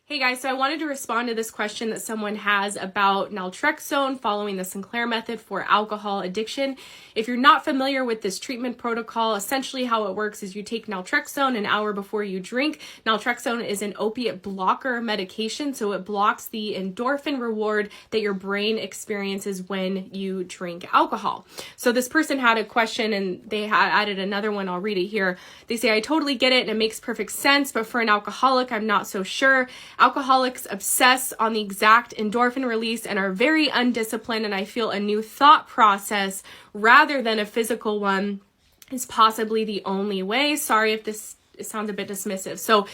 Hey guys, so I wanted to respond to this question that someone has about naltrexone following the Sinclair method for alcohol addiction. If you're not familiar with this treatment protocol, essentially how it works is you take naltrexone an hour before you drink. Naltrexone is an opiate blocker medication, so it blocks the endorphin reward that your brain experiences when you drink alcohol. So this person had a question and they had added another one. I'll read it here. They say, I totally get it and it makes perfect sense, but for an alcoholic, I'm not so sure. Alcoholics obsess on the exact endorphin release and are very undisciplined, and I feel a new thought process rather than a physical one is possibly the only way. Sorry if this sounds a bit dismissive. So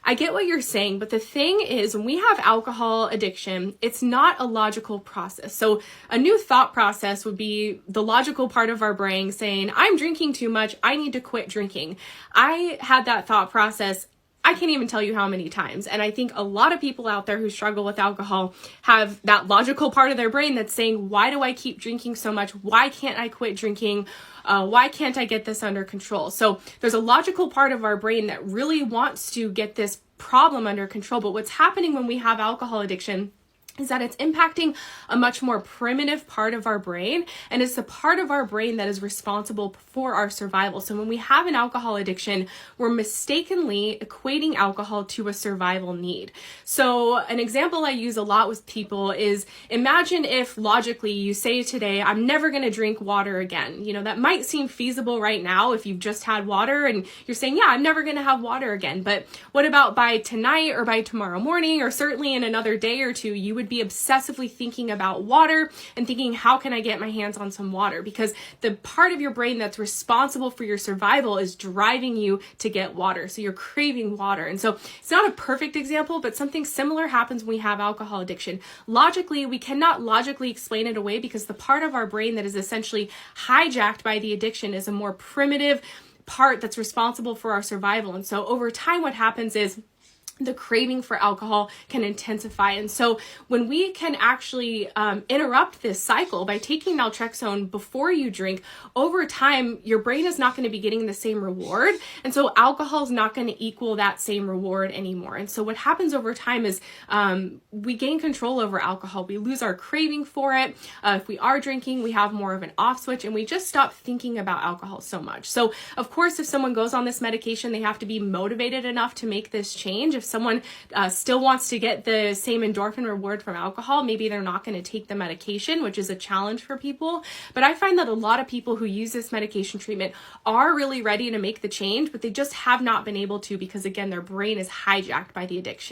I get what you're saying, but the thing is, when we have alcohol addiction, it's not a logical process. So a new thought process would be the logical part of our brain saying, I'm drinking too much, I need to quit drinking. I had that thought process I can't even tell you how many times. And I think a lot of people out there who struggle with alcohol have that logical part of their brain that's saying, why do I keep drinking so much? Why can't I quit drinking? Why can't I get this under control? So there's a logical part of our brain that really wants to get this problem under control. But what's happening when we have alcohol addiction is that it's impacting a much more primitive part of our brain, and it's the part of our brain that is responsible for our survival. So when we have an alcohol addiction, we're mistakenly equating alcohol to a survival need. So an example I use a lot with people is, imagine if logically you say today, I'm never going to drink water again. You know, that might seem feasible right now if you've just had water and you're saying, yeah, I'm never going to have water again. But what about by tonight or by tomorrow morning, or certainly in another day or two, you would be obsessively thinking about water and thinking, how can I get my hands on some water? Because the part of your brain that's responsible for your survival is driving you to get water. So you're craving water. And so it's not a perfect example, but something similar happens when we have alcohol addiction. Logically, we cannot logically explain it away because the part of our brain that is essentially hijacked by the addiction is a more primitive part that's responsible for our survival. And so over time, what happens is the craving for alcohol can intensify. And so when we can actually interrupt this cycle by taking naltrexone before you drink, over time, your brain is not going to be getting the same reward. And so alcohol is not going to equal that same reward anymore. And so what happens over time is we gain control over alcohol. We lose our craving for it. If we are drinking, we have more of an off switch and we just stop thinking about alcohol so much. So of course, if someone goes on this medication, they have to be motivated enough to make this change. If someone still wants to get the same endorphin reward from alcohol, maybe they're not going to take the medication, which is a challenge for people. But I find that a lot of people who use this medication treatment are really ready to make the change, but they just have not been able to because, again, their brain is hijacked by the addiction.